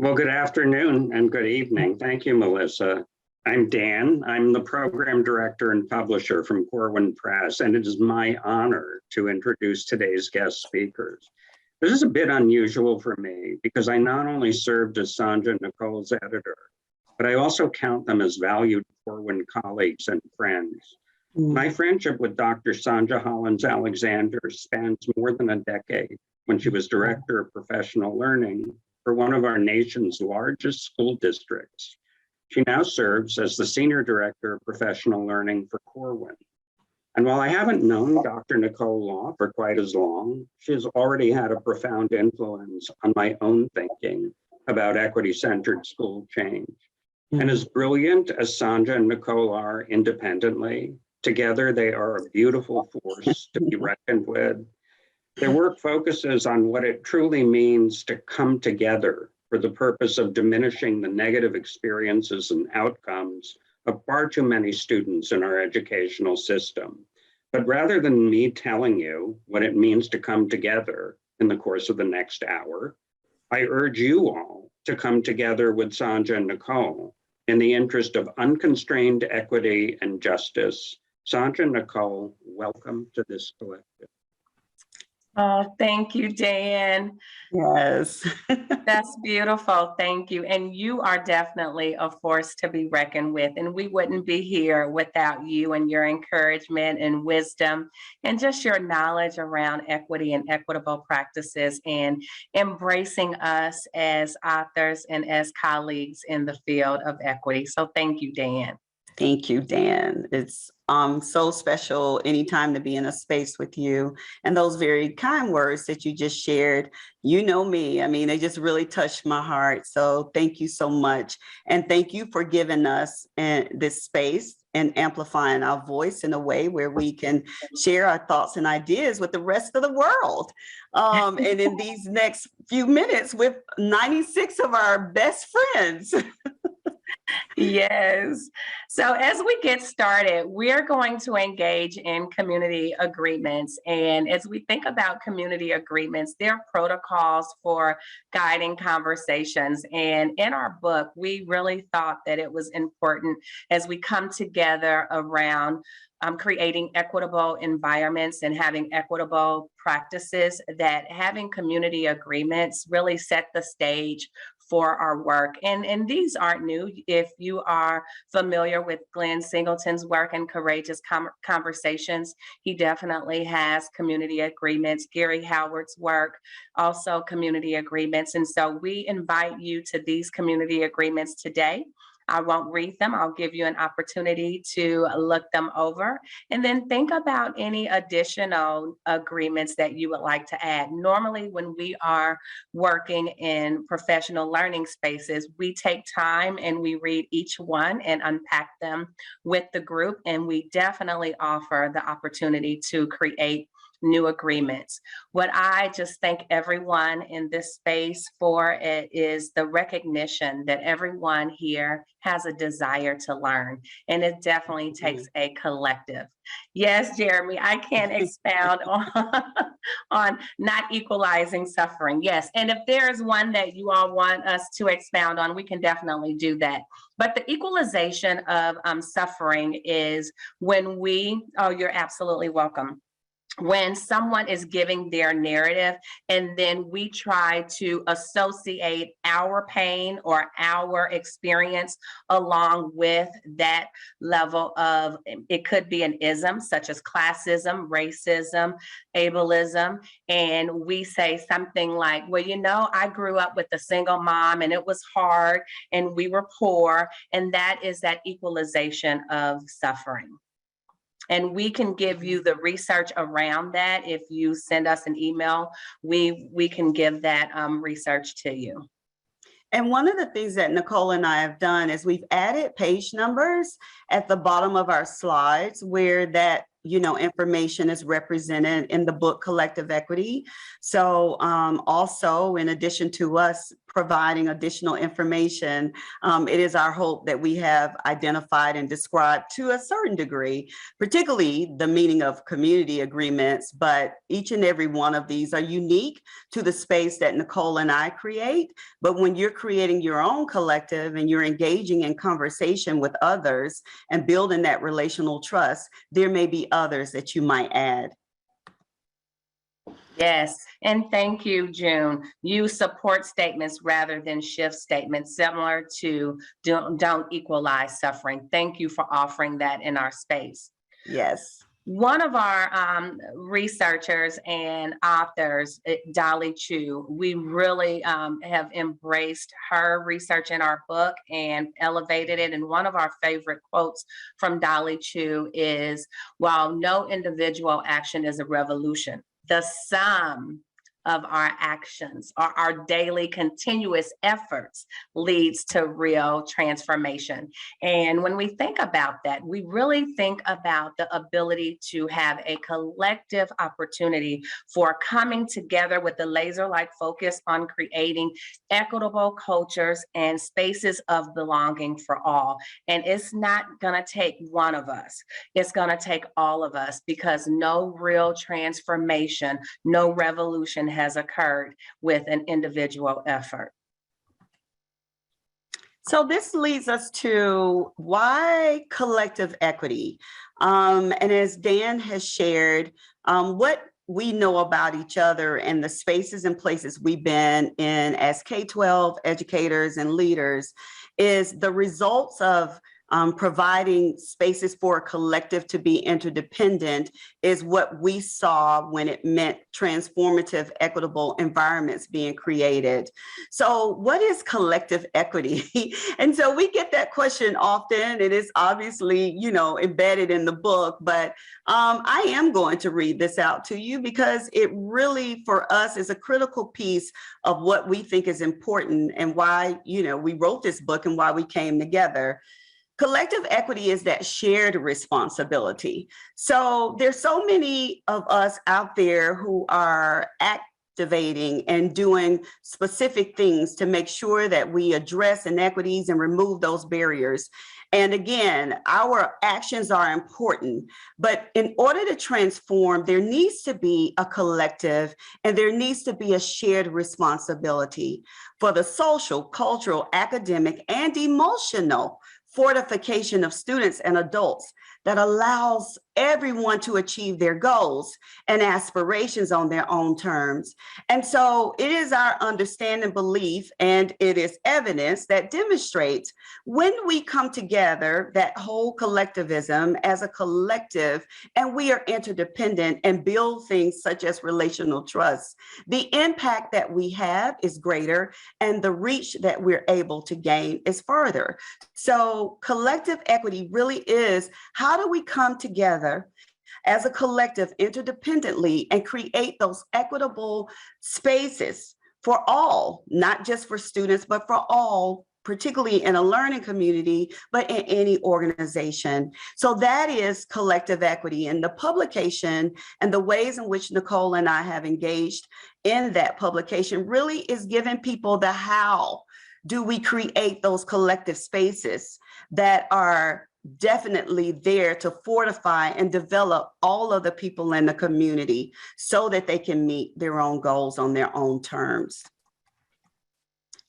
Well, good afternoon and good evening. Thank you, Melissa. I'm Dan. I'm the program director and publisher from Corwin Press, and it is my honor to introduce today's guest speakers. This is a bit unusual for me because I not only served as Sonja and Nicole's editor, but I also count them as valued Corwin colleagues and friends. My friendship with Dr. Sonja Hollins-Alexander spans more than a decade when she was director of professional learning for one of our nation's largest school districts. She now serves as the Senior Director of Professional Learning for Corwin. And while I haven't known Dr. Nicole Law for quite as long, she has already had a profound influence on my own thinking about equity-centered school change. And as brilliant as Sonja and Nicole are independently, together they are a beautiful force to be reckoned with. Their work focuses on what it truly means to come together for the purpose of diminishing the negative experiences and outcomes of far too many students in our educational system. But rather than me telling you what it means to come together in the course of the next hour, I urge you all to come together with Sonja and Nicole in the interest of unconstrained equity and justice. Sonja and Nicole, welcome to this collective. Oh, thank you, Dan. Yes. That's beautiful. Thank you. And you are definitely a force to be reckoned with. And we wouldn't be here without you and your encouragement and wisdom and just your knowledge around equity and equitable practices and embracing us as authors and as colleagues in the field of equity. So thank you, Dan. Thank you, Dan. It's so special anytime to be in a space with you, and those very kind words that you just shared. You know me, I mean, they just really touched my heart. So thank you so much. And thank you for giving us this space and amplifying our voice in a way where we can share our thoughts and ideas with the rest of the world. And in these next few minutes with 96 of our best friends. Yes. So as we get started, we're going to engage in community agreements. And as we think about community agreements, there are protocols for guiding conversations. And in our book, we really thought that it was important as we come together around creating equitable environments and having equitable practices, that having community agreements really set the stage for our work. And these aren't new. If you are familiar with Glenn Singleton's work in Courageous Conversations, he definitely has community agreements. Gary Howard's work, also community agreements. And so we invite you to these community agreements today. I won't read them. I'll give you an opportunity to look them over and then think about any additional agreements that you would like to add. Normally, when we are working in professional learning spaces, we take time and we read each one and unpack them with the group. And we definitely offer the opportunity to create new agreements. What I just thank everyone in this space for it is the recognition that everyone here has a desire to learn, and it definitely takes a collective. Yes, Jeremy, I can expound on not equalizing suffering. Yes, and if there is one that you all want us to expound on, we can definitely do that. But the equalization of suffering is when oh, you're absolutely welcome. When someone is giving their narrative and then we try to associate our pain or our experience along with that level of, it could be an ism such as classism, racism, ableism, and we say something like, well, you know, I grew up with a single mom and it was hard and we were poor, and that is that equalization of suffering. And we can give you the research around that. If you send us an email, we can give that research to you. And one of the things that Nicole and I have done is we've added page numbers at the bottom of our slides where that information is represented in the book Collective Equity. So also, in addition to us providing additional information, it is our hope that we have identified and described to a certain degree, particularly the meaning of community agreements, but each and every one of these are unique to the space that Nicole and I create. But when you're creating your own collective and you're engaging in conversation with others and building that relational trust, there may be others that you might add. Yes, and thank you, June. Use support statements rather than shift statements, similar to don't equalize suffering. Thank you for offering that in our space. Yes. One of our researchers and authors, Dolly Chu, we really have embraced her research in our book and elevated it. And one of our favorite quotes from Dolly Chu is, "While no individual action is a revolution, the sum of our actions or our daily continuous efforts leads to real transformation." And when we think about that, we really think about the ability to have a collective opportunity for coming together with a laser-like focus on creating equitable cultures and spaces of belonging for all. And it's not going to take one of us. It's going to take all of us, because no real transformation, no revolution has occurred with an individual effort. So this leads us to why collective equity. And as Dan has shared, what we know about each other and the spaces and places we've been in as K-12 educators and leaders is the results of providing spaces for a collective to be interdependent is what we saw when it meant transformative, equitable environments being created. So what is collective equity? And so we get that question often. It is obviously, embedded in the book, but I am going to read this out to you because it really, for us, is a critical piece of what we think is important and why, we wrote this book and why we came together. Collective equity is that shared responsibility. So there's so many of us out there who are activating and doing specific things to make sure that we address inequities and remove those barriers. And again, our actions are important, but in order to transform, there needs to be a collective and there needs to be a shared responsibility for the social, cultural, academic, and emotional fortification of students and adults that allows everyone to achieve their goals and aspirations on their own terms. And so it is our understanding, belief, and it is evidence that demonstrates when we come together, that whole collectivism as a collective, and we are interdependent and build things such as relational trust, the impact that we have is greater and the reach that we're able to gain is further. So collective equity really is, how do we come together as a collective interdependently and create those equitable spaces for all, not just for students, but for all, particularly in a learning community, but in any organization. So that is collective equity. And the publication and the ways in which Nicole and I have engaged in that publication really is giving people the how do we create those collective spaces that are definitely there to fortify and develop all of the people in the community so that they can meet their own goals on their own terms.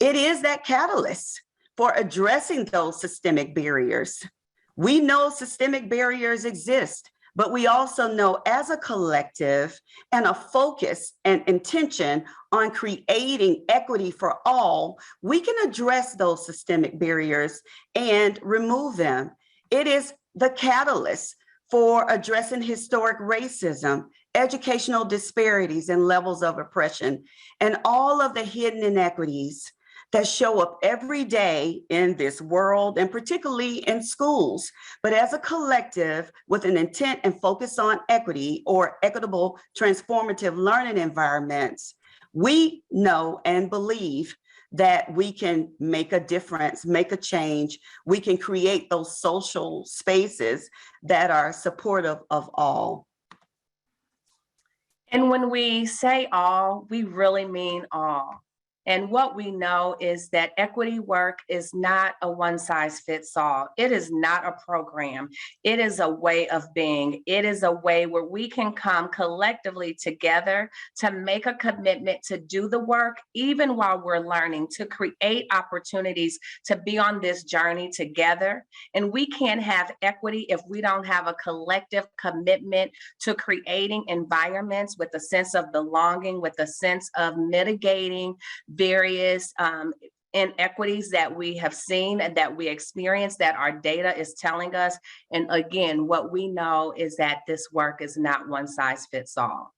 It is that catalyst for addressing those systemic barriers. We know systemic barriers exist, but we also know as a collective and a focus and intention on creating equity for all, we can address those systemic barriers and remove them. It is the catalyst for addressing historic racism, educational disparities and levels of oppression, and all of the hidden inequities that show up every day in this world and particularly in schools. But as a collective with an intent and focus on equity or equitable transformative learning environments, we know and believe that we can make a difference, make a change. We can create those social spaces that are supportive of all. And when we say all, we really mean all. And what we know is that equity work is not a one-size-fits-all. It is not a program. It is a way of being. It is a way where we can come collectively together to make a commitment to do the work, even while we're learning, to create opportunities to be on this journey together. And we can't have equity if we don't have a collective commitment to creating environments with a sense of belonging, with a sense of mitigating various inequities that we have seen and that we experience, that our data is telling us. And again, what we know is that this work is not one size fits all.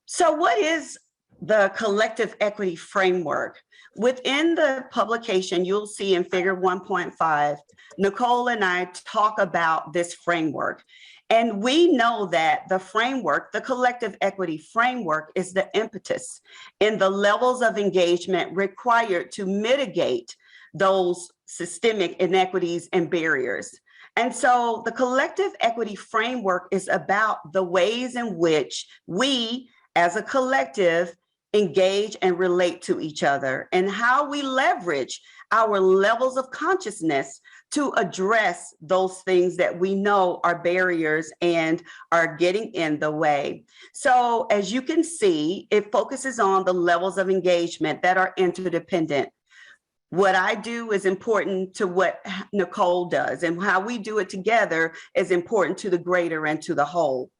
So what is the collective equity framework? Within the publication, you'll see in figure 1.5, Nicole and I talk about this framework. And we know that the framework, the collective equity framework, is the impetus in the levels of engagement required to mitigate those systemic inequities and barriers. And so the collective equity framework is about the ways in which we, as a collective, engage and relate to each other, and how we leverage our levels of consciousness to address those things that we know are barriers and are getting in the way. So as you can see, it focuses on the levels of engagement that are interdependent. What I do is important to what Nicole does, and how we do it together is important to the greater and to the whole.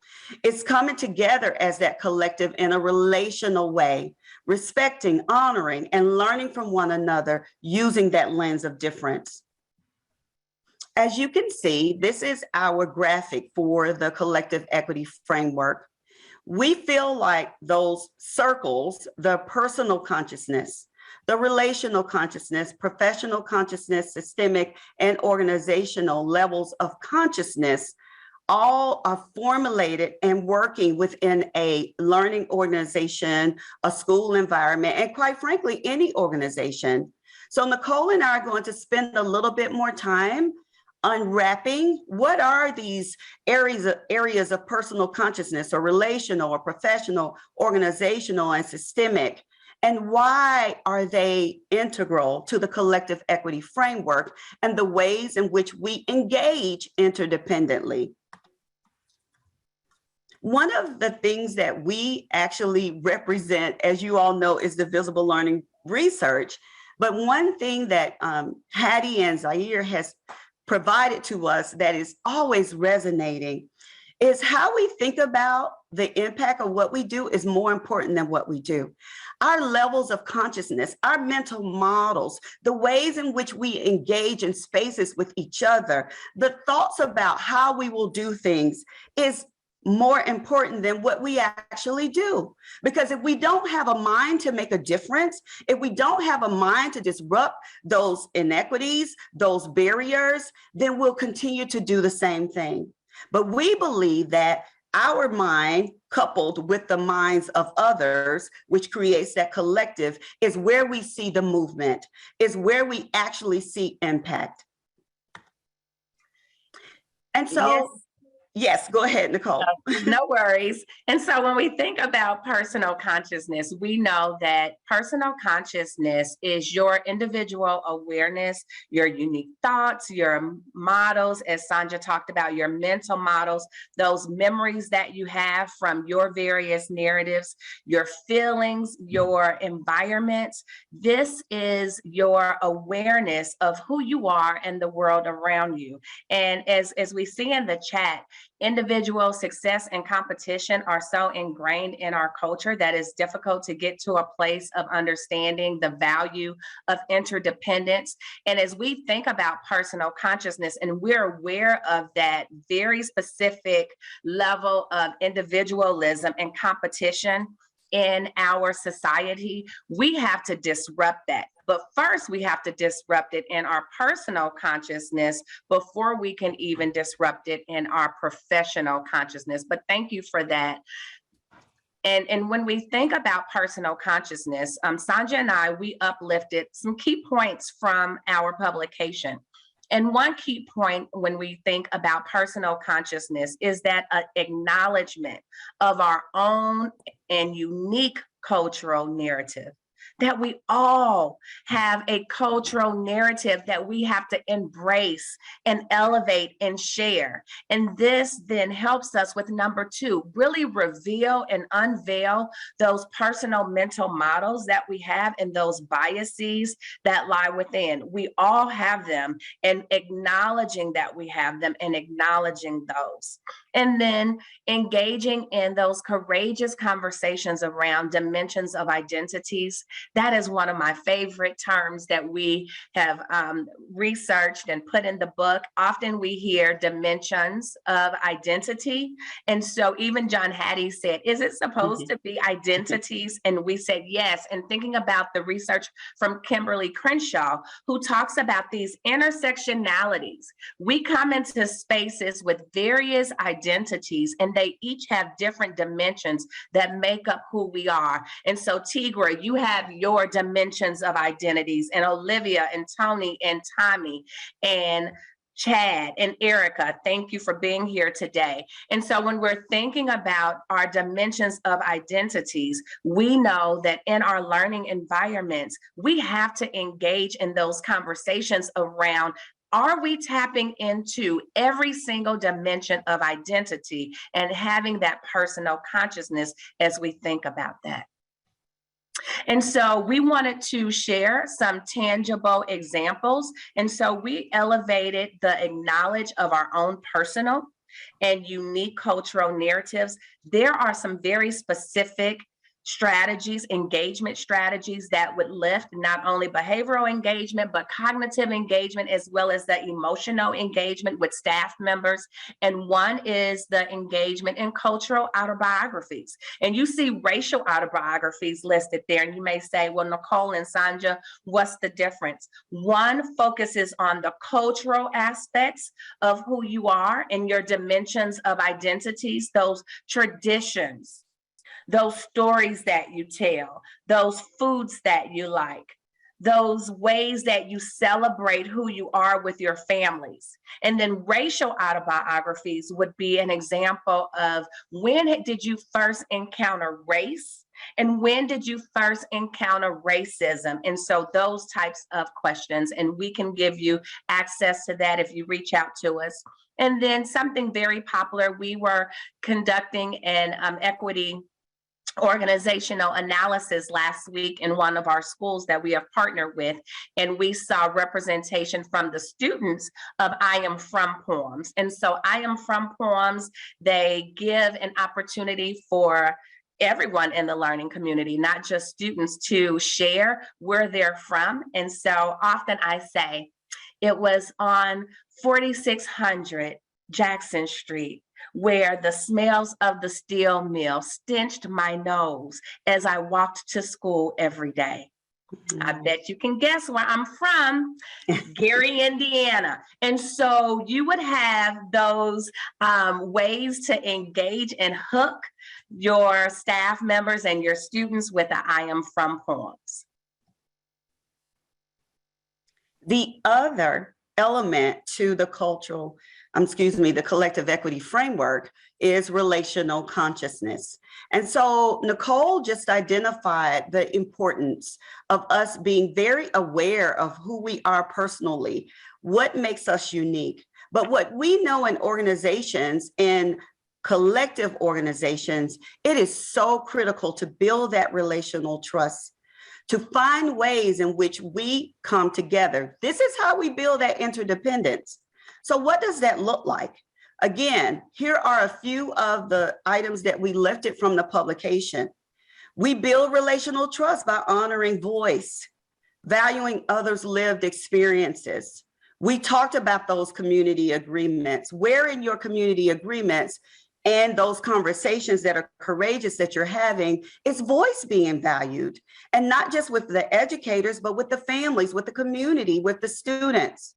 It's coming together as that collective in a relational way, respecting, honoring, and learning from one another using that lens of difference. As you can see, this is our graphic for the collective equity framework. We feel like those circles, the personal consciousness, the relational consciousness, professional consciousness, systemic and organizational levels of consciousness, all are formulated and working within a learning organization, a school environment, and quite frankly, any organization. So Nicole and I are going to spend a little bit more time unwrapping what are these areas of personal consciousness, or relational or professional, organizational and systemic, and why are they integral to the collective equity framework and the ways in which we engage interdependently. One of the things that we actually represent, as you all know, is the visible learning research. But one thing that Hattie and Zaire has provided to us that is always resonating is how we think about the impact of what we do is more important than what we do. Our levels of consciousness, our mental models, the ways in which we engage in spaces with each other, the thoughts about how we will do things is more important than what we actually do. Because if we don't have a mind to make a difference, if we don't have a mind to disrupt those inequities, those barriers, then we'll continue to do the same thing. But we believe that our mind, coupled with the minds of others, which creates that collective, is where we see the movement, is where we actually see impact. And so, yes, go ahead, Nicole. No worries. And so when we think about personal consciousness, we know that personal consciousness is your individual awareness, your unique thoughts, your models, as Sonja talked about, your mental models, those memories that you have from your various narratives, your feelings, your environments. This is your awareness of who you are and the world around you. And as we see in the chat, individual success and competition are so ingrained in our culture that it's difficult to get to a place of understanding the value of interdependence. And as we think about personal consciousness, and we're aware of that very specific level of individualism and competition in our society, we have to disrupt that. But first, we have to disrupt it in our personal consciousness before we can even disrupt it in our professional consciousness. But thank you for that. And when we think about personal consciousness, Sonja and I, we uplifted some key points from our publication. And one key point when we think about personal consciousness is that acknowledgement of our own and unique cultural narrative, that we all have a cultural narrative that we have to embrace and elevate and share. And this then helps us with number 2, really reveal and unveil those personal mental models that we have and those biases that lie within. We all have them, and acknowledging that we have them and acknowledging those. And then engaging in those courageous conversations around dimensions of identities. That is one of my favorite terms that we have researched and put in the book. Often we hear dimensions of identity. And so even John Hattie said, is it supposed to be identities? And we said yes. And thinking about the research from Kimberly Crenshaw, who talks about these intersectionalities. We come into spaces with various identities, and they each have different dimensions that make up who we are. And so Tigra, you have your dimensions of identities, and Olivia and Tony and Tommy and Chad and Erica, thank you for being here today. And so when we're thinking about our dimensions of identities, we know that in our learning environments, we have to engage in those conversations around, are we tapping into every single dimension of identity and having that personal consciousness as we think about that? And so we wanted to share some tangible examples. And so we elevated the acknowledge of our own personal and unique cultural narratives. There are some very specific strategies, engagement strategies that would lift not only behavioral engagement, but cognitive engagement, as well as the emotional engagement with staff members. And one is the engagement in cultural autobiographies. And you see racial autobiographies listed there. And you may say, well, Nicole and Sonja, what's the difference? One focuses on the cultural aspects of who you are and your dimensions of identities, those traditions, those stories that you tell, those foods that you like, those ways that you celebrate who you are with your families. And then racial autobiographies would be an example of, when did you first encounter race? And when did you first encounter racism? And so those types of questions, and we can give you access to that if you reach out to us. And then something very popular, we were conducting an equity organizational analysis last week in one of our schools that we have partnered with, and we saw representation from the students of I Am From poems. And so I Am From poems, they give an opportunity for everyone in the learning community, not just students, to share where they're from. And so often I say, it was on 4600 Jackson Street, where the smells of the steel mill stenched my nose as I walked to school every day. I bet you can guess where I'm from, Gary, Indiana. And so you would have those ways to engage and hook your staff members and your students with the I Am From poems. The other element to the the collective equity framework is relational consciousness. And so Nicole just identified the importance of us being very aware of who we are personally, what makes us unique. But what we know in organizations, in collective organizations, it is so critical to build that relational trust, to find ways in which we come together. This is how we build that interdependence. So what does that look like? Again, here are a few of the items that we lifted from the publication. We build relational trust by honoring voice, valuing others' lived experiences. We talked about those community agreements. Where in your community agreements and those conversations that are courageous that you're having, is voice being valued? And not just with the educators, but with the families, with the community, with the students.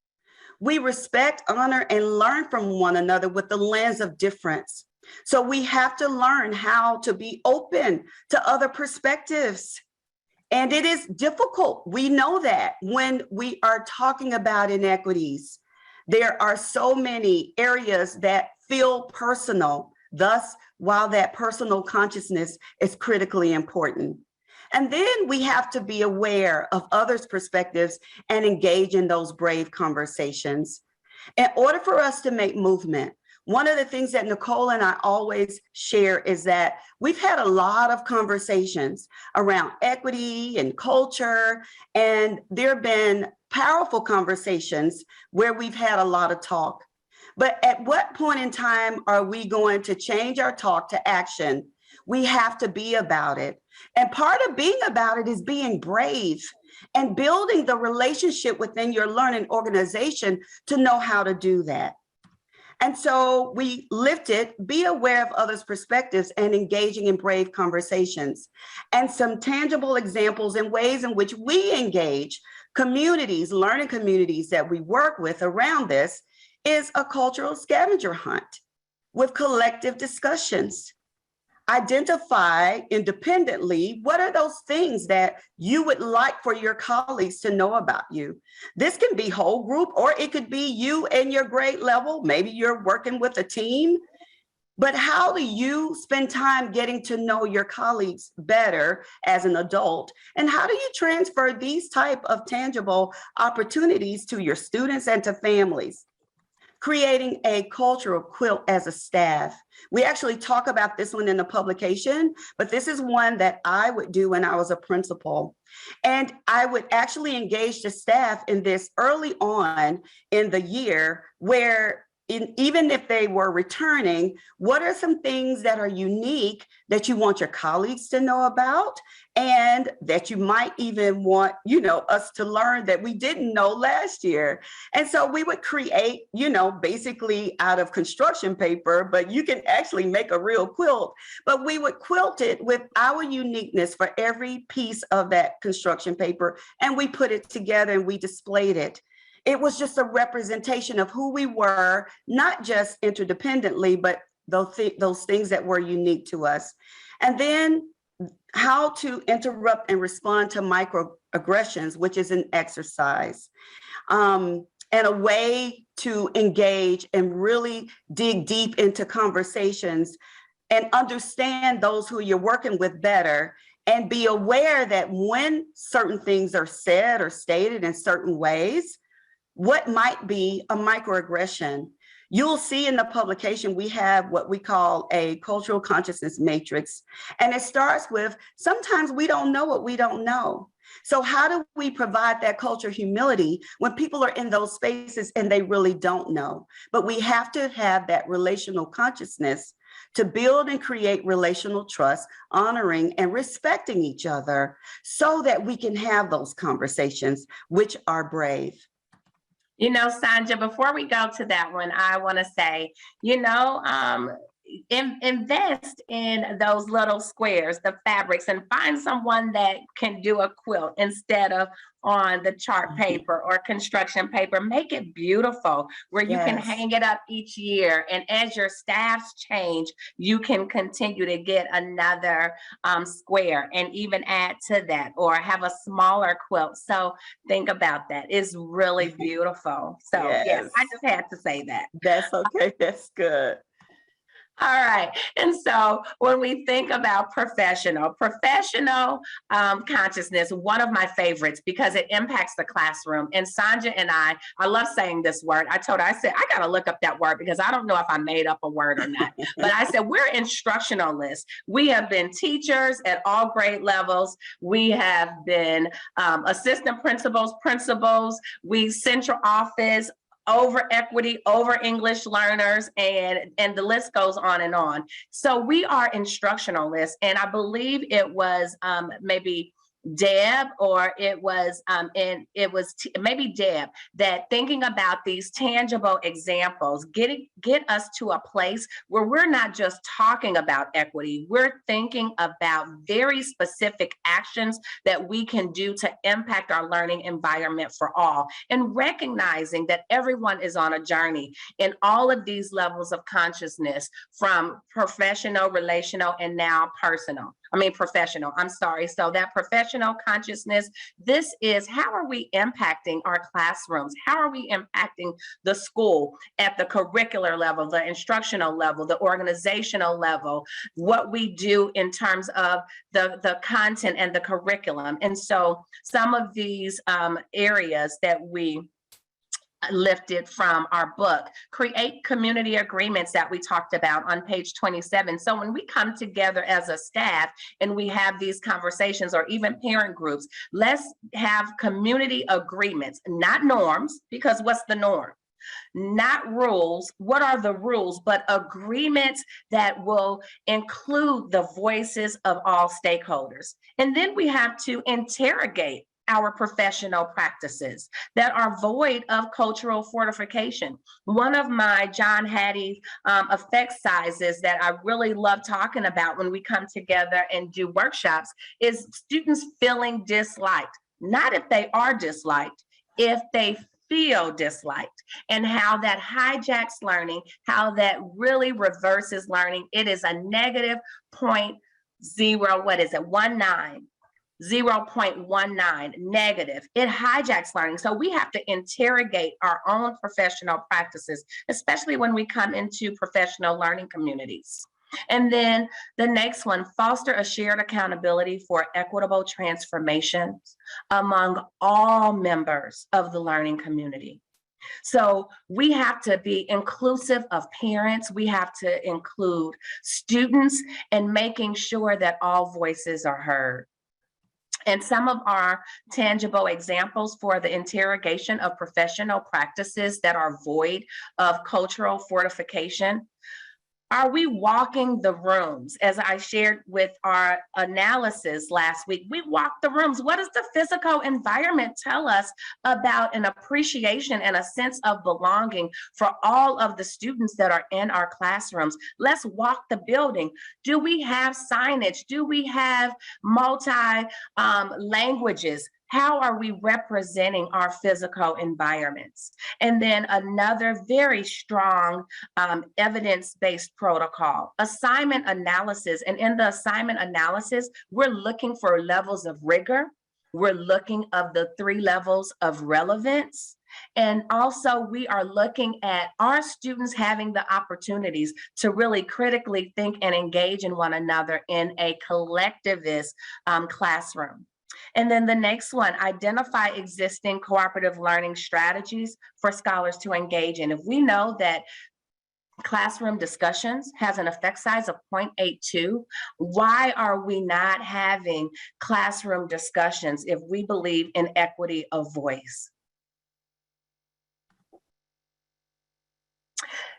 We respect, honor, and learn from one another with the lens of difference. So we have to learn how to be open to other perspectives. And it is difficult. We know that when we are talking about inequities, there are so many areas that feel personal. Thus, while that personal consciousness is critically important. And then we have to be aware of others' perspectives and engage in those brave conversations. In order for us to make movement, one of the things that Nicole and I always share is that we've had a lot of conversations around equity and culture, and there have been powerful conversations where we've had a lot of talk. But at what point in time are we going to change our talk to action? We have to be about it. And part of being about it is being brave and building the relationship within your learning organization to know how to do that. And so we lifted, be aware of others' perspectives and engaging in brave conversations. And some tangible examples and ways in which we engage communities, learning communities that we work with around this is a cultural scavenger hunt with collective discussions. Identify independently what are those things that you would like for your colleagues to know about you. This can be whole group, or it could be you and your grade level. Maybe you're working with a team, but how do you spend time getting to know your colleagues better as an adult? And how do you transfer these type of tangible opportunities to your students and to families? Creating a cultural quilt as a staff. We actually talk about this one in the publication, but this is one that I would do when I was a principal. And I would actually engage the staff in this early on in the year where even if they were returning, what are some things that are unique that you want your colleagues to know about and that you might even want, us to learn that we didn't know last year? And so we would create, basically out of construction paper, but you can actually make a real quilt, but we would quilt it with our uniqueness for every piece of that construction paper. And we put it together and we displayed it. It was just a representation of who we were, not just interdependently, but those things that were unique to us. And then how to interrupt and respond to microaggressions, which is an exercise, and a way to engage and really dig deep into conversations and understand those who you're working with better, and be aware that when certain things are said or stated in certain ways, what might be a microaggression. You'll see in the publication, we have what we call a cultural consciousness matrix. And it starts with, sometimes we don't know what we don't know. So how do we provide that culture humility when people are in those spaces and they really don't know? But we have to have that relational consciousness to build and create relational trust, honoring and respecting each other so that we can have those conversations, which are brave. Sonja, before we go to that one, I want to say, invest in those little squares, the fabrics, and find someone that can do a quilt instead of on the chart paper or construction paper. Make it beautiful where you can hang it up each year. And as your staffs change, you can continue to get another square and even add to that or have a smaller quilt. So think about that. It's really beautiful. So yes, I just had to say that. That's okay. That's good. All right. And so when we think about professional consciousness, one of my favorites because it impacts the classroom. And Sonja and I love saying this word. I said, I got to look up that word because I don't know if I made up a word or not. But I said, we're instructionalists. We have been teachers at all grade levels. We have been assistant principals, we central office, over equity, over English learners, and the list goes on and on. So we are instructionalists, and I believe it was maybe Deb, or it was maybe Deb, that thinking about these tangible examples, get us to a place where we're not just talking about equity, we're thinking about very specific actions that we can do to impact our learning environment for all, and recognizing that everyone is on a journey in all of these levels of consciousness, from professional, relational, and now personal. professional, I'm sorry. So that professional consciousness, this is how are we impacting our classrooms? How are we impacting the school at the curricular level, the instructional level, the organizational level, what we do in terms of the content and the curriculum. And so some of these areas that we lifted from our book, create community agreements that we talked about on page 27. So when we come together as a staff and we have these conversations, or even parent groups, let's have community agreements, not norms, because what's the norm? Not rules. What are the rules? But agreements that will include the voices of all stakeholders. And then we have to interrogate our professional practices that are void of cultural fortification. One of my John Hattie effect sizes that I really love talking about when we come together and do workshops is students feeling disliked. Not if they are disliked, if they feel disliked, and how that hijacks learning, how that really reverses learning. It is a negative 0.19 negative. It hijacks learning. So we have to interrogate our own professional practices, especially when we come into professional learning communities. And then the next one, foster a shared accountability for equitable transformations among all members of the learning community. So we have to be inclusive of parents. We have to include students, and making sure that all voices are heard. And some of our tangible examples for the interrogation of professional practices that are void of cultural fortification. Are we walking the rooms? As I shared with our analysis last week, we walk the rooms. What does the physical environment tell us about an appreciation and a sense of belonging for all of the students that are in our classrooms? Let's walk the building. Do we have signage? Do we have multi-languages? How are we representing our physical environments? And then another very strong evidence-based protocol, assignment analysis. And in the assignment analysis, we're looking for levels of rigor. We're looking of the 3 levels of relevance. And also we are looking at our students having the opportunities to really critically think and engage in one another in a collectivist classroom. And then the next one, identify existing cooperative learning strategies for scholars to engage in. If we know that classroom discussions has an effect size of 0.82, why are we not having classroom discussions if we believe in equity of voice?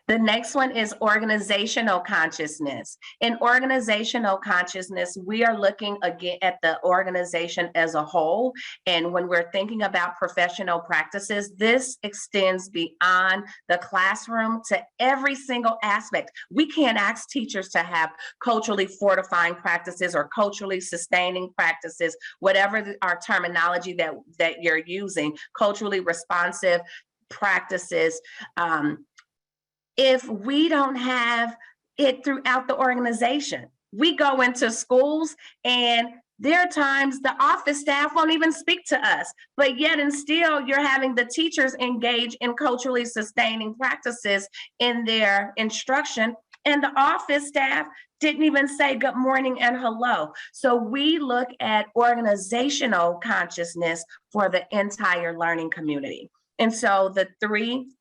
The next one is organizational consciousness. In organizational consciousness, we are looking again at the organization as a whole. And when we're thinking about professional practices, this extends beyond the classroom to every single aspect. We can't ask teachers to have culturally fortifying practices or culturally sustaining practices, whatever our terminology that you're using, culturally responsive practices, if we don't have it throughout the organization. We go into schools and there are times the office staff won't even speak to us, but yet and still you're having the teachers engage in culturally sustaining practices in their instruction, and the office staff didn't even say good morning and hello. So we look at organizational consciousness for the entire learning community. And so the 3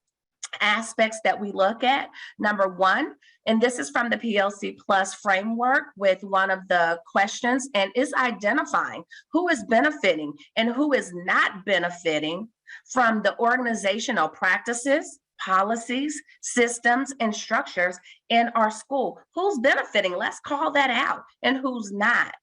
aspects that we look at, number 1, and this is from the PLC Plus framework with one of the questions, and is identifying who is benefiting and who is not benefiting from the organizational practices, policies, systems, and structures in our school. Who's benefiting? Let's call that out, and who's not.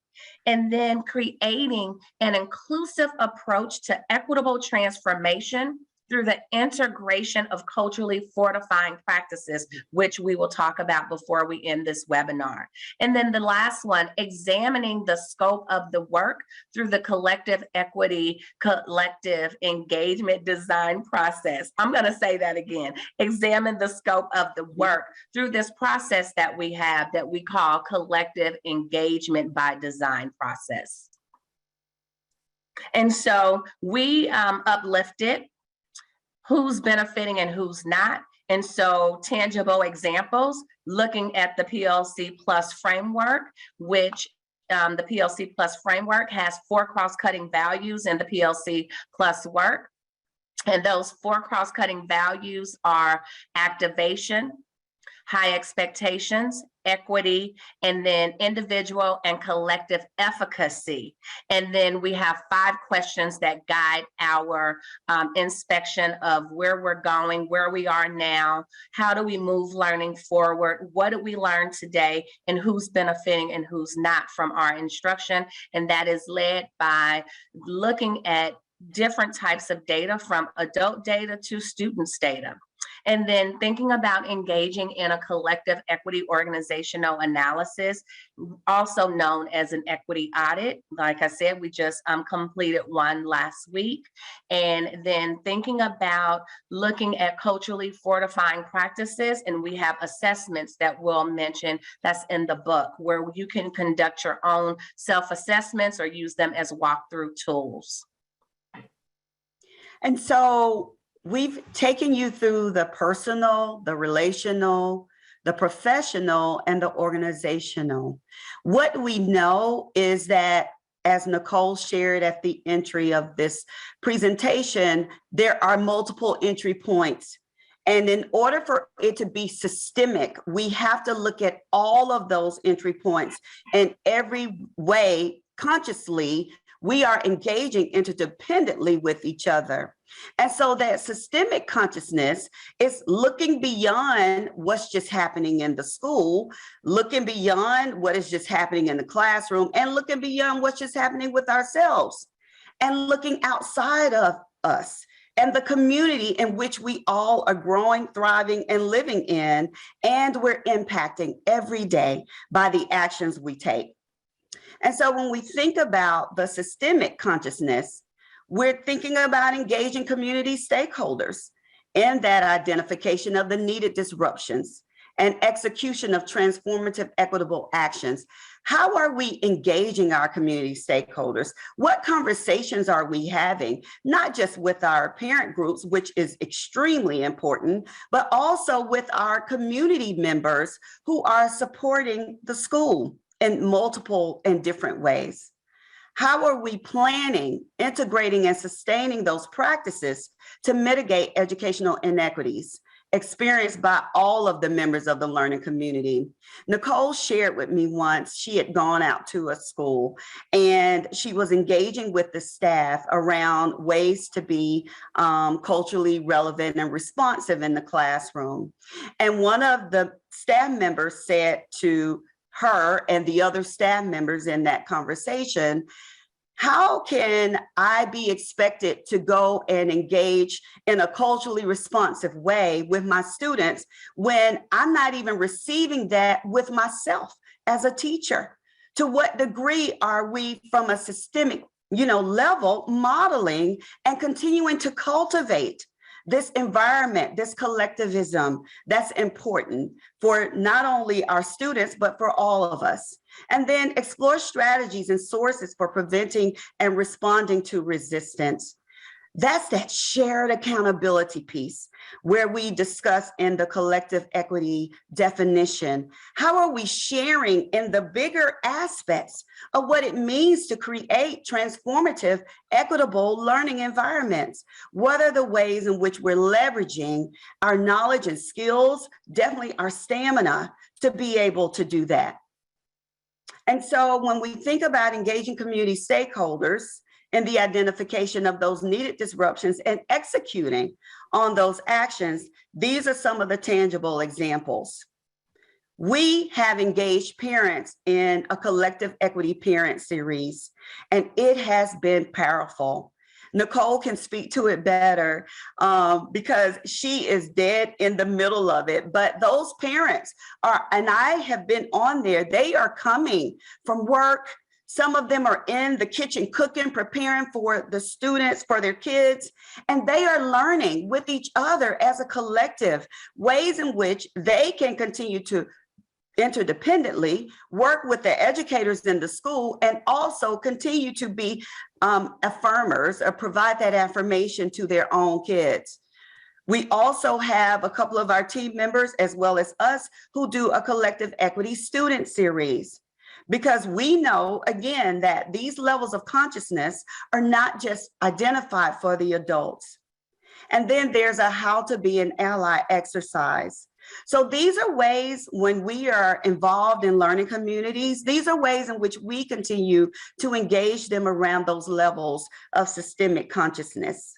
And then creating an inclusive approach to equitable transformation through the integration of culturally fortifying practices, which we will talk about before we end this webinar. And then the last one, examining the scope of the work through the collective equity, collective engagement design process. I'm going to say that again. Examine the scope of the work through this process that we have that we call collective engagement by design process. And so we uplifted who's benefiting and who's not. And so tangible examples, looking at the PLC Plus framework, which the PLC Plus framework has 4 cross-cutting values in the PLC Plus work. And those 4 cross-cutting values are activation, high expectations, equity, and then individual and collective efficacy. And then we have 5 questions that guide our inspection of where we're going, where we are now, how do we move learning forward, what did we learn today, and who's benefiting and who's not from our instruction. And that is led by looking at different types of data, from adult data to students' data. And then thinking about engaging in a collective equity organizational analysis, also known as an equity audit. Like I said, we just completed one last week. And then thinking about looking at culturally fortifying practices, and we have assessments that we'll mention that's in the book, where you can conduct your own self-assessments or use them as walkthrough tools. And so we've taken you through the personal, the relational, the professional, and the organizational. What we know is that, as Nicole shared at the entry of this presentation, there are multiple entry points. And in order for it to be systemic, we have to look at all of those entry points in every way consciously. We are engaging interdependently with each other. And so that systemic consciousness is looking beyond what's just happening in the school, looking beyond what is just happening in the classroom, and looking beyond what's just happening with ourselves, and looking outside of us and the community in which we all are growing, thriving, and living in, and we're impacting every day by the actions we take. And so when we think about the systemic consciousness, we're thinking about engaging community stakeholders in that identification of the needed disruptions and execution of transformative equitable actions. How are we engaging our community stakeholders? What conversations are we having, not just with our parent groups, which is extremely important, but also with our community members who are supporting the school in multiple and different ways? How are we planning, integrating, and sustaining those practices to mitigate educational inequities experienced by all of the members of the learning community? Nicole shared with me once she had gone out to a school and she was engaging with the staff around ways to be culturally relevant and responsive in the classroom. And one of the staff members said to her and the other staff members in that conversation, how can I be expected to go and engage in a culturally responsive way with my students when I'm not even receiving that with myself as a teacher? To what degree are we, from a systemic, level, modeling and continuing to cultivate this environment, this collectivism that's important for not only our students, but for all of us? And then explore strategies and sources for preventing and responding to resistance. That's that shared accountability piece where we discuss in the collective equity definition, how are we sharing in the bigger aspects of what it means to create transformative, equitable learning environments? What are the ways in which we're leveraging our knowledge and skills, definitely our stamina, to be able to do that? And so when we think about engaging community stakeholders in the identification of those needed disruptions and executing on those actions, these are some of the tangible examples. We have engaged parents in a collective equity parent series, and it has been powerful. Nicole can speak to it better because she is dead in the middle of it. But those parents are, and I have been on there, they are coming from work. Some of them are in the kitchen cooking, preparing for the students, for their kids, and they are learning with each other as a collective ways in which they can continue to interdependently work with the educators in the school and also continue to be affirmers or provide that affirmation to their own kids. We also have a couple of our team members, as well as us, who do a collective equity student series, because we know, again, that these levels of consciousness are not just identified for the adults. And then there's a how to be an ally exercise. So these are ways when we are involved in learning communities, these are ways in which we continue to engage them around those levels of systemic consciousness.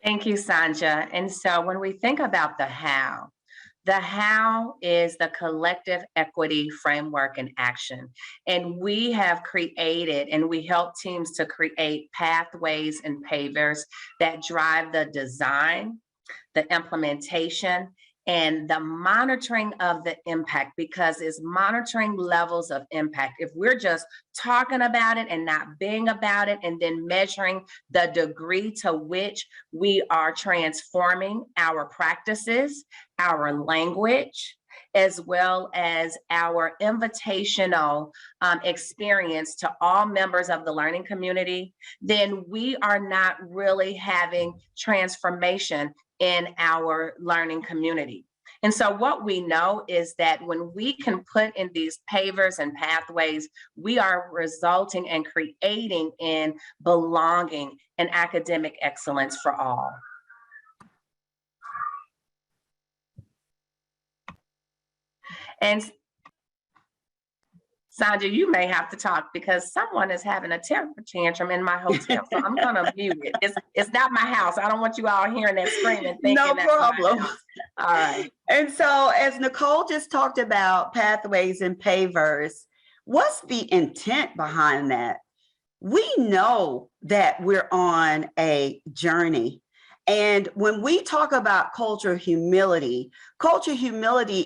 Thank you, Sonja. And so when we think about the how is the collective equity framework in action. And we have created and we help teams to create pathways and pavers that drive the design, the implementation, and the monitoring of the impact, because it's monitoring levels of impact. If we're just talking about it and not being about it, and then measuring the degree to which we are transforming our practices, our language, as well as our invitational experience to all members of the learning community, then we are not really having transformation in our learning community. And so what we know is that when we can put in these pavers and pathways, we are resulting and creating in belonging and academic excellence for all. And Sonja, you may have to talk because someone is having a temper tantrum in my hotel, so I'm gonna mute it. It's not my house. I don't want you all hearing that screaming. No problem. All right. And so as Nicole just talked about pathways and pavers, what's the intent behind that? We know that we're on a journey. And when we talk about cultural humility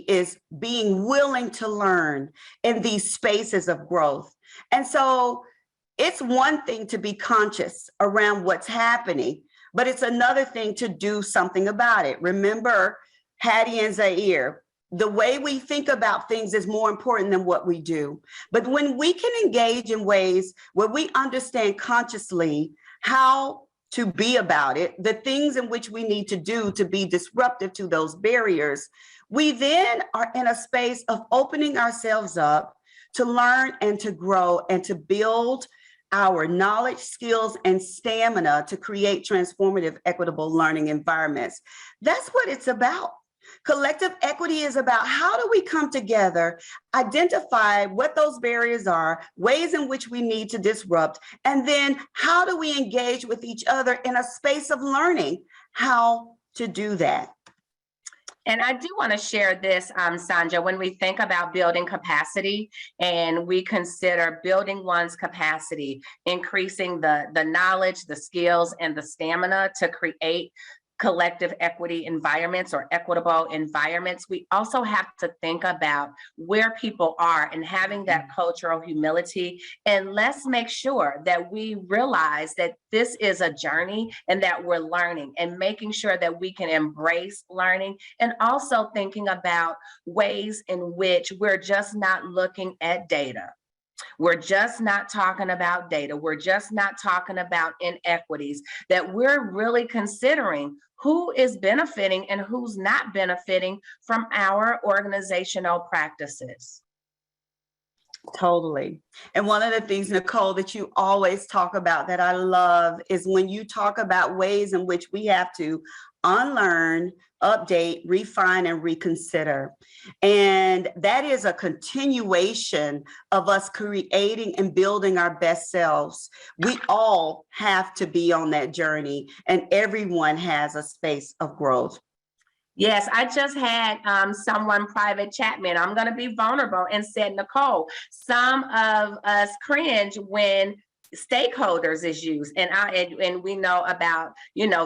is being willing to learn in these spaces of growth. And so it's one thing to be conscious around what's happening, but it's another thing to do something about it. Remember Hattie and Zaire, the way we think about things is more important than what we do. But when we can engage in ways where we understand consciously how to be about it, the things in which we need to do to be disruptive to those barriers, we then are in a space of opening ourselves up to learn and to grow and to build our knowledge, skills, and stamina to create transformative, equitable learning environments. That's what it's about. Collective equity is about how do we come together, identify what those barriers are, ways in which we need to disrupt, and then how do we engage with each other in a space of learning how to do that. And I do want to share this, Sonja, when we think about building capacity and we consider building one's capacity, increasing the knowledge, the skills, and the stamina to create collective equity environments or equitable environments, we also have to think about where people are and having that cultural humility. And let's make sure that we realize that this is a journey and that we're learning, and making sure that we can embrace learning, and also thinking about ways in which we're just not looking at data. We're just not talking about data. We're just not talking about inequities, that we're really considering who is benefiting and who's not benefiting from our organizational practices. Totally. And one of the things, Nicole, that you always talk about that I love is when you talk about ways in which we have to unlearn, update, refine, and reconsider. And that is a continuation of us creating and building our best selves. We all have to be on that journey, and everyone has a space of growth. Yes, I just had someone private chat me, and I'm going to be vulnerable and said, Nicole, some of us cringe when stakeholders is used, and we know about,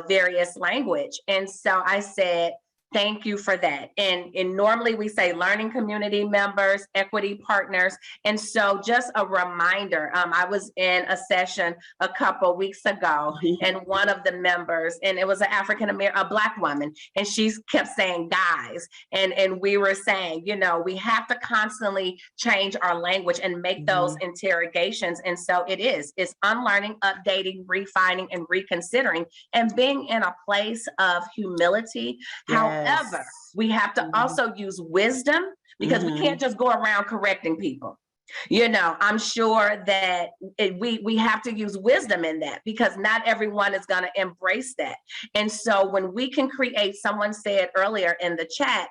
various language. And so I said, thank you for that. And normally we say learning community members, equity partners. And so just a reminder, I was in a session a couple weeks ago, and one of the members, and it was an a Black woman, and she kept saying guys. And we were saying, we have to constantly change our language and make those interrogations. And so it's unlearning, updating, refining, and reconsidering, and being in a place of humility. However, we have to also use wisdom, because we can't just go around correcting people. I'm sure that we have to use wisdom in that, because not everyone is going to embrace that. And so when we can create, someone said earlier in the chat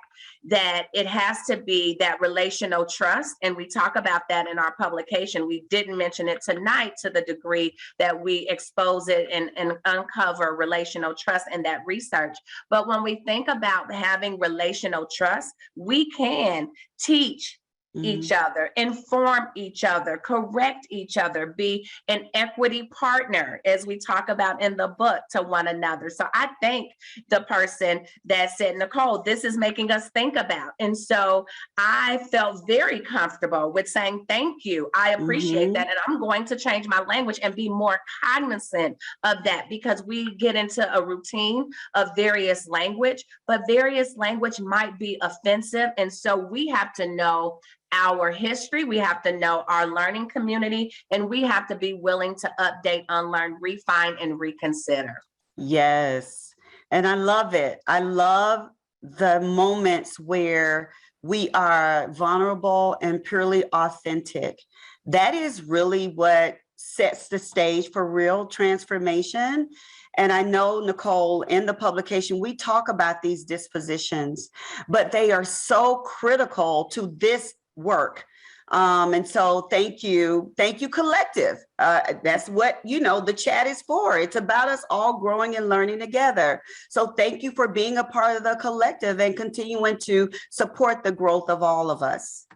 that it has to be that relational trust. And we talk about that in our publication. We didn't mention it tonight to the degree that we expose it and uncover relational trust in that research. But when we think about having relational trust, we can teach each other, inform each other, correct each other, be an equity partner, as we talk about in the book, to one another. So I thank the person that said, Nicole, this is making us think about. And so I felt very comfortable with saying, thank you. I appreciate that. And I'm going to change my language and be more cognizant of that, because we get into a routine of various language, but various language might be offensive. And so we have to know our history, we have to know our learning community, and we have to be willing to update, unlearn, refine, and reconsider. Yes. And I love it. I love the moments where we are vulnerable and purely authentic. That is really what sets the stage for real transformation. And I know, Nicole, in the publication, we talk about these dispositions, but they are so critical to this work. And so thank you, collective. That's what, the chat is for. It's about us all growing and learning together. So thank you for being a part of the collective and continuing to support the growth of all of us.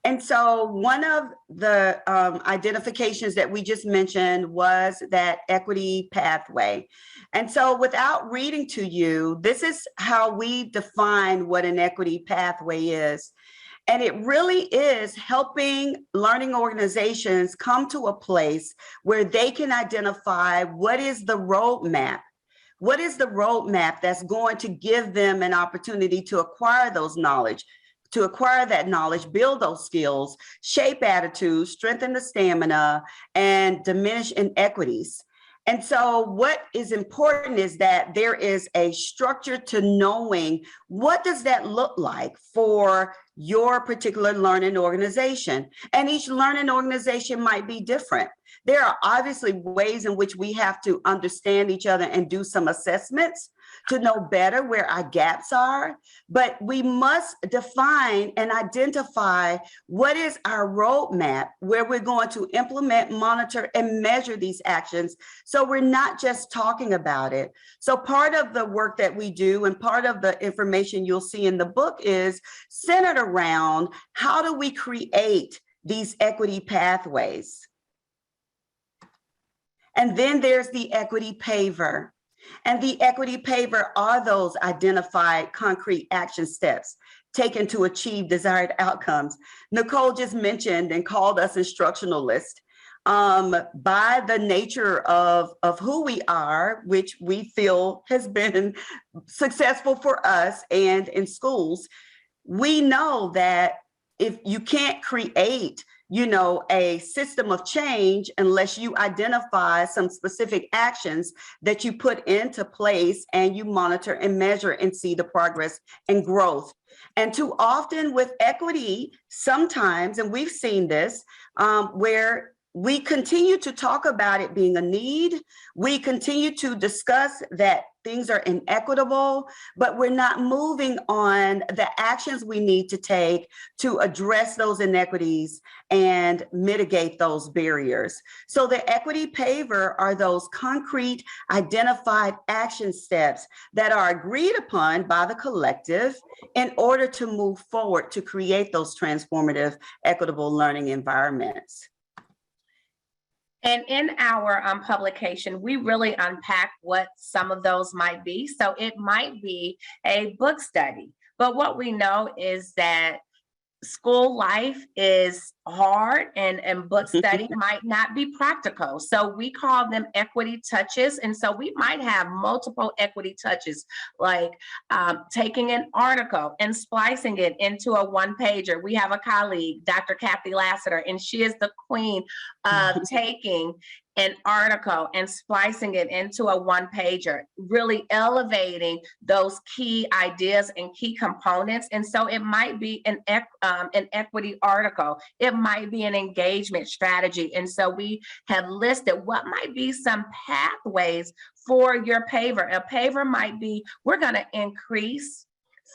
And so one of the identifications that we just mentioned was that equity pathway. And so without reading to you, this is how we define what an equity pathway is. And it really is helping learning organizations come to a place where they can identify what is the roadmap. What is the roadmap that's going to give them an opportunity to acquire those knowledge, to acquire that knowledge, build those skills, shape attitudes, strengthen the stamina, and diminish inequities. And so what is important is that there is a structure to knowing what does that look like for your particular learning organization. And each learning organization might be different. There are obviously ways in which we have to understand each other and do some assessments to know better where our gaps are, but we must define and identify what is our roadmap where we're going to implement, monitor, and measure these actions, so we're not just talking about it. So part of the work that we do and part of the information you'll see in the book is centered around how do we create these equity pathways. And then there's the equity paver. And the equity paver are those identified concrete action steps taken to achieve desired outcomes. Nicole just mentioned and called us instructionalists. By the nature of who we are, which we feel has been successful for us and in schools, we know that if you can't create a system of change unless you identify some specific actions that you put into place and you monitor and measure and see the progress and growth. And too often with equity, sometimes, and we've seen this, where we continue to talk about it being a need. We continue to discuss that things are inequitable, but we're not moving on the actions we need to take to address those inequities and mitigate those barriers. So the equity paver are those concrete identified action steps that are agreed upon by the collective in order to move forward to create those transformative, equitable learning environments. And in our publication, we really unpack what some of those might be. So it might be a book study, but what we know is that school life is hard and book study might not be practical. So we call them equity touches. And so we might have multiple equity touches, like taking an article and splicing it into a one-pager. We have a colleague, Dr. Kathy Lassiter, and she is the queen of taking an article and splicing it into a one-pager, really elevating those key ideas and key components. And so it might be an equity article. It might be an engagement strategy. And so we have listed what might be some pathways for your paver. A paver might be, we're going to increase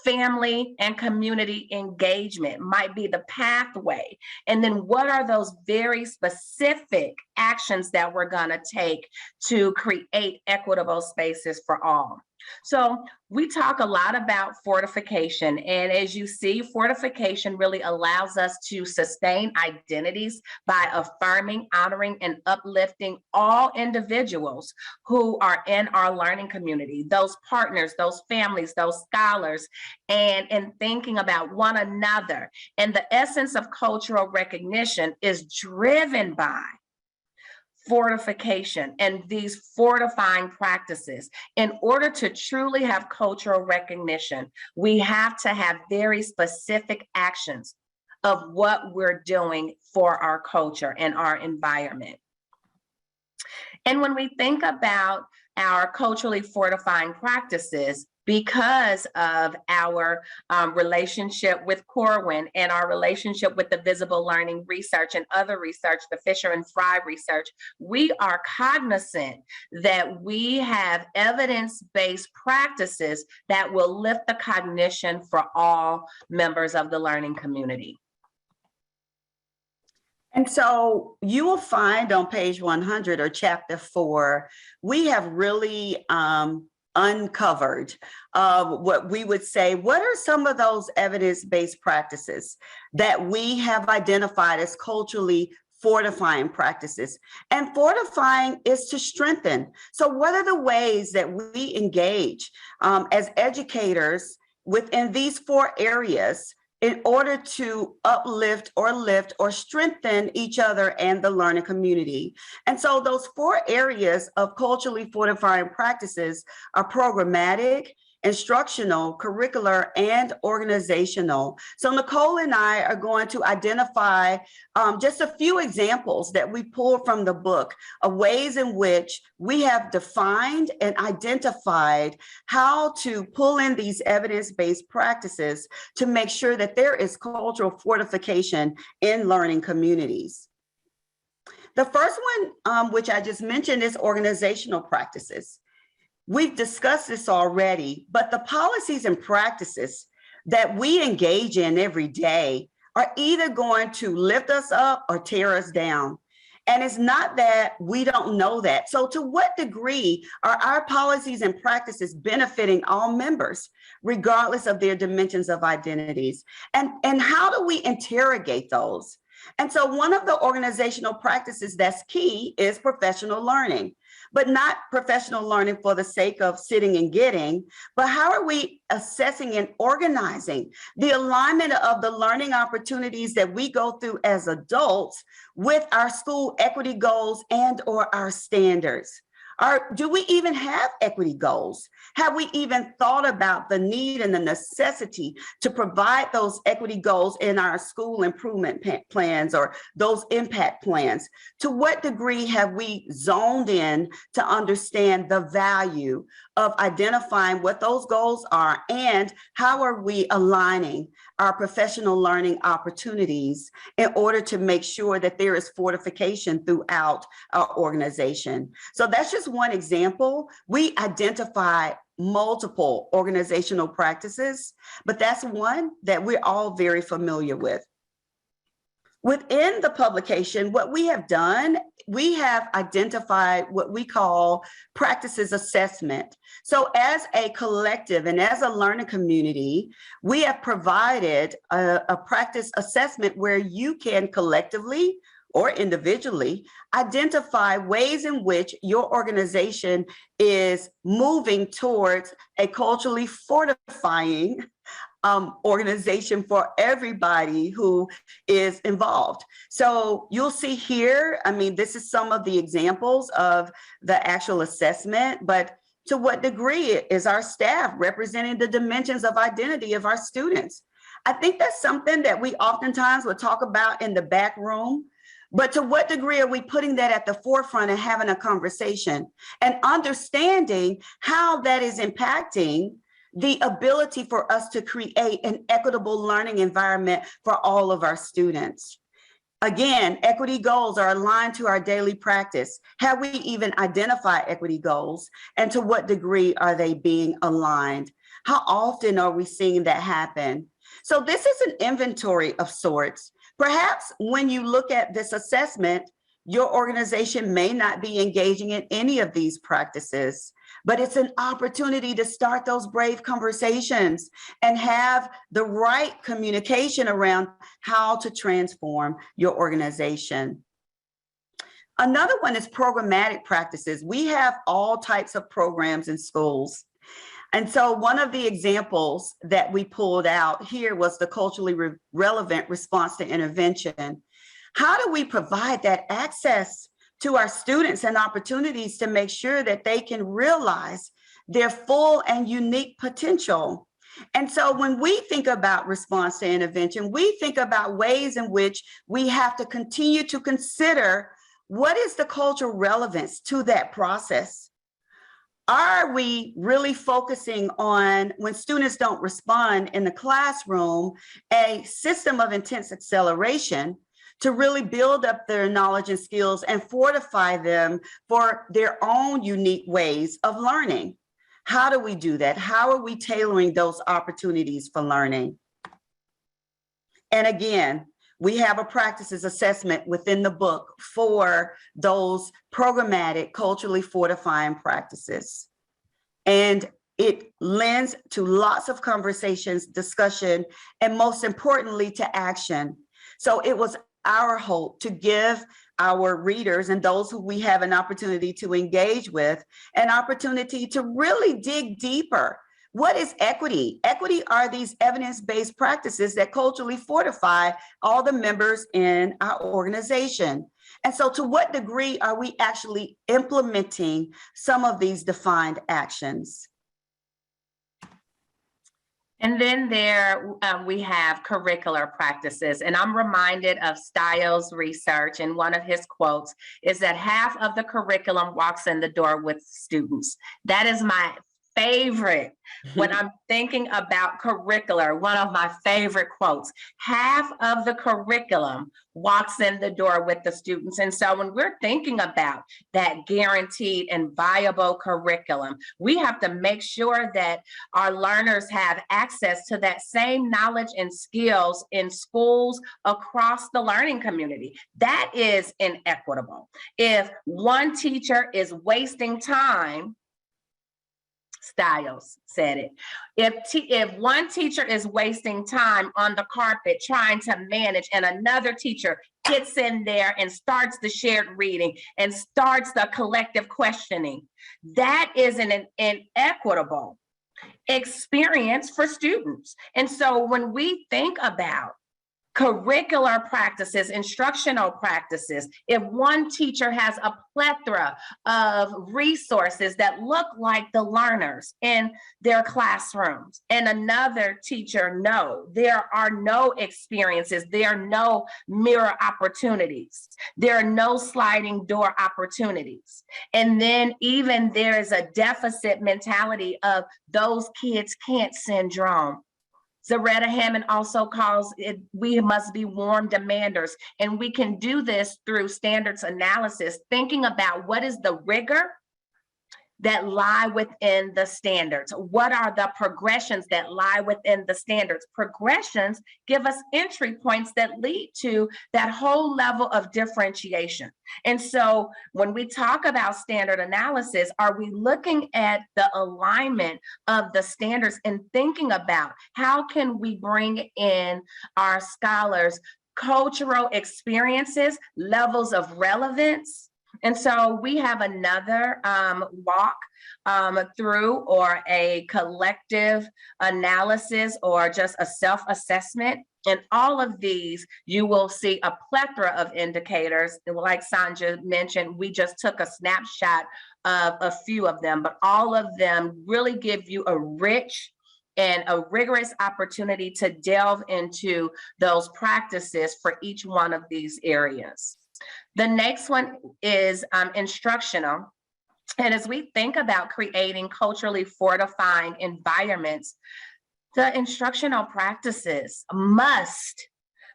family and community engagement, might be the pathway. And then what are those very specific actions that we're going to take to create equitable spaces for all? So we talk a lot about fortification. And as you see, fortification really allows us to sustain identities by affirming, honoring, and uplifting all individuals who are in our learning community, those partners, those families, those scholars, and in thinking about one another. And the essence of cultural recognition is driven by fortification and these fortifying practices. In order to truly have cultural recognition, we have to have very specific actions of what we're doing for our culture and our environment. And when we think about our culturally fortifying practices, because of our relationship with Corwin and our relationship with the visible learning research and other research, the Fisher and Fry research, we are cognizant that we have evidence-based practices that will lift the cognition for all members of the learning community. And so you will find on page 100 or chapter 4, we have really uncovered what we would say, what are some of those evidence-based practices that we have identified as culturally fortifying practices? And fortifying is to strengthen. So what are the ways that we engage as educators within these 4 areas in order to uplift or lift or strengthen each other and the learning community? And so those 4 areas of culturally fortifying practices are programmatic, instructional, curricular, and organizational. So Nicole and I are going to identify just a few examples that we pulled from the book of ways in which we have defined and identified how to pull in these evidence-based practices to make sure that there is cultural fortification in learning communities. The first one, which I just mentioned, is organizational practices. We've discussed this already, but the policies and practices that we engage in every day are either going to lift us up or tear us down. And it's not that we don't know that. So to what degree are our policies and practices benefiting all members, regardless of their dimensions of identities? And how do we interrogate those? And so one of the organizational practices that's key is professional learning, but not professional learning for the sake of sitting and getting, but how are we assessing and organizing the alignment of the learning opportunities that we go through as adults with our school equity goals and or our standards? Do we even have equity goals? Have we even thought about the need and the necessity to provide those equity goals in our school improvement plans or those impact plans? To what degree have we zoned in to understand the value of identifying what those goals are and how are we aligning our professional learning opportunities in order to make sure that there is fortification throughout our organization. So that's just one example. We identify multiple organizational practices, but that's one that we're all very familiar with. Within the publication, what we have done, we have identified what we call practices assessment. So as a collective and as a learning community, we have provided a practice assessment where you can collectively or individually identify ways in which your organization is moving towards a culturally fortifying organization for everybody who is involved. So you'll see here, I mean, this is some of the examples of the actual assessment, but to what degree is our staff representing the dimensions of identity of our students? I think that's something that we oftentimes would talk about in the back room, but to what degree are we putting that at the forefront and having a conversation and understanding how that is impacting the ability for us to create an equitable learning environment for all of our students? Again, equity goals are aligned to our daily practice. Have we even identified equity goals? And to what degree are they being aligned? How often are we seeing that happen? So this is an inventory of sorts. Perhaps when you look at this assessment, your organization may not be engaging in any of these practices, but it's an opportunity to start those brave conversations and have the right communication around how to transform your organization. Another one is programmatic practices. We have all types of programs in schools. And so one of the examples that we pulled out here was the culturally relevant response to intervention. How do we provide that access to our students and opportunities to make sure that they can realize their full and unique potential? And so when we think about response to intervention, we think about ways in which we have to continue to consider what is the cultural relevance to that process. Are we really focusing on, when students don't respond in the classroom, a system of intense acceleration to really build up their knowledge and skills and fortify them for their own unique ways of learning? How do we do that? How are we tailoring those opportunities for learning? And again, we have a practices assessment within the book for those programmatic, culturally fortifying practices. And it lends to lots of conversations, discussion, and most importantly, to action. So it was our hope to give our readers and those who we have an opportunity to engage with an opportunity to really dig deeper. What is equity? Equity are these evidence-based practices that culturally fortify all the members in our organization. And so to what degree are we actually implementing some of these defined actions? And then there we have curricular practices. And I'm reminded of Stiles' research, and one of his quotes is that half of the curriculum walks in the door with students. That is my favorite when I'm thinking about curricular. One of my favorite quotes: half of the curriculum walks in the door with the students. And so when we're thinking about that guaranteed and viable curriculum, we have to make sure that our learners have access to that same knowledge and skills in schools across the learning community. That is inequitable. If one teacher is wasting time, Stiles said it, if one teacher is wasting time on the carpet trying to manage, and another teacher gets in there and starts the shared reading and starts the collective questioning, that is an inequitable experience for students. And so when we think about curricular practices, instructional practices, if one teacher has a plethora of resources that look like the learners in their classrooms, and another teacher, no, there are no experiences, there are no mirror opportunities, there are no sliding door opportunities. And then even there is a deficit mentality of those kids can't syndrome. Zaretta Hammond also calls it, we must be warm demanders. And we can do this through standards analysis, thinking about what is the rigor that lie within the standards. What are the progressions that lie within the standards? Progressions give us entry points that lead to that whole level of differentiation. And so when we talk about standard analysis, are we looking at the alignment of the standards and thinking about how can we bring in our scholars' cultural experiences, levels of relevance? And so we have another walk through, or a collective analysis, or just a self-assessment. In all of these, you will see a plethora of indicators. And like Sonja mentioned, we just took a snapshot of a few of them, but all of them really give you a rich and a rigorous opportunity to delve into those practices for each one of these areas. The next one is instructional. And as we think about creating culturally fortifying environments, the instructional practices must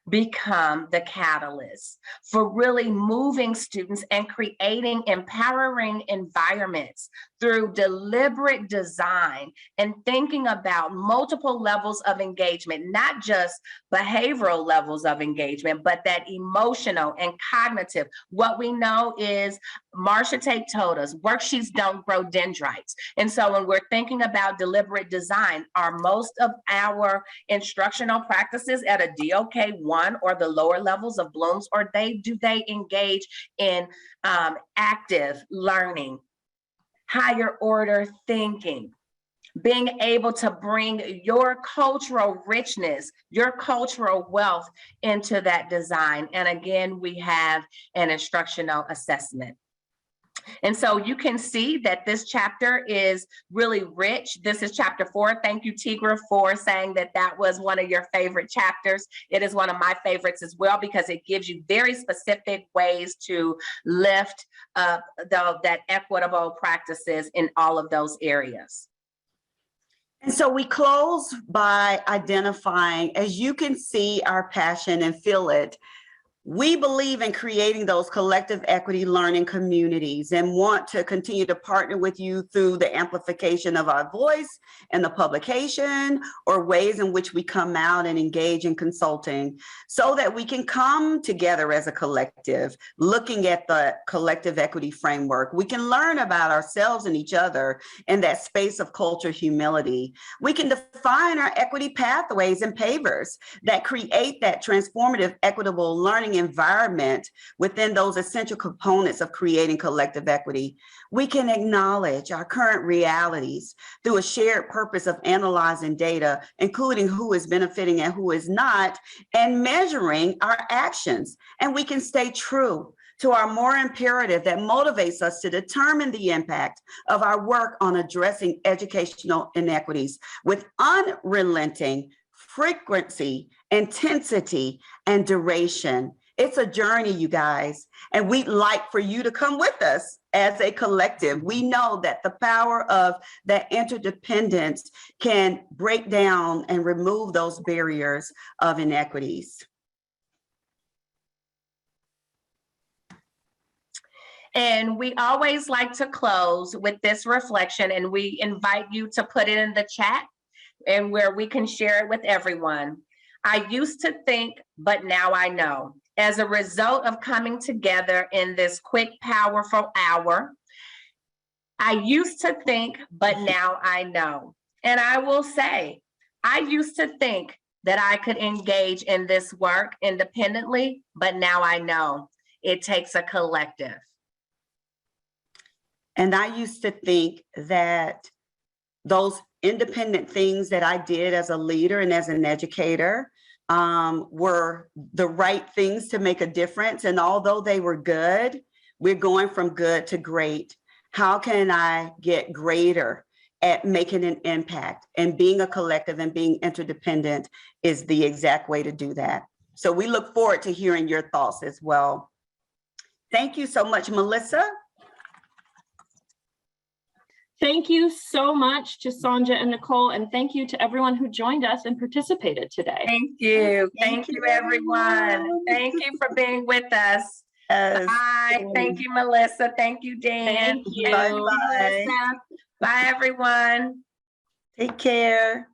become the catalyst for really moving students and creating empowering environments through deliberate design and thinking about multiple levels of engagement, not just behavioral levels of engagement, but that emotional and cognitive. What we know is, Marcia Tate told us, worksheets don't grow dendrites. And so when we're thinking about deliberate design, are most of our instructional practices at a DOK 1 or the lower levels of Bloom's, or do they engage in active learning, higher order thinking, being able to bring your cultural richness, your cultural wealth into that design? And again, we have an instructional assessment. And so you can see that this chapter is really rich. This is chapter 4. Thank you, Tigra, for saying that that was one of your favorite chapters. It is one of my favorites as well, because it gives you very specific ways to lift up that equitable practices in all of those areas. And so we close by identifying, as you can see our passion and feel it, we believe in creating those collective equity learning communities and want to continue to partner with you through the amplification of our voice and the publication, or ways in which we come out and engage in consulting, so that we can come together as a collective, looking at the collective equity framework. We can learn about ourselves and each other in that space of culture humility. We can define our equity pathways and pavers that create that transformative equitable learning environment within those essential components of creating collective equity. We can acknowledge our current realities through a shared purpose of analyzing data, including who is benefiting and who is not, and measuring our actions. And we can stay true to our more imperative that motivates us to determine the impact of our work on addressing educational inequities with unrelenting frequency, intensity, and duration. It's a journey, you guys, and we'd like for you to come with us as a collective. We know that the power of that interdependence can break down and remove those barriers of inequities. And we always like to close with this reflection, and we invite you to put it in the chat and where we can share it with everyone. I used to think, but now I know. As a result of coming together in this quick, powerful hour, I used to think, but now I know. And I will say, I used to think that I could engage in this work independently, but now I know it takes a collective. And I used to think that those independent things that I did as a leader and as an educator were the right things to make a difference. And although they were good, we're going from good to great. How can I get greater at making an impact? And being a collective and being interdependent is the exact way to do that. So we look forward to hearing your thoughts as well. Thank you so much, Melissa. Thank you so much to Sonja and Nicole, and thank you to everyone who joined us and participated today. Thank you. Thank Thank you, you, everyone. everyone. Thank you for being with us. Yes. Bye. Thank you, Melissa. Thank you, Dan. Thank you. Bye-bye. Melissa. Bye, everyone. Take care.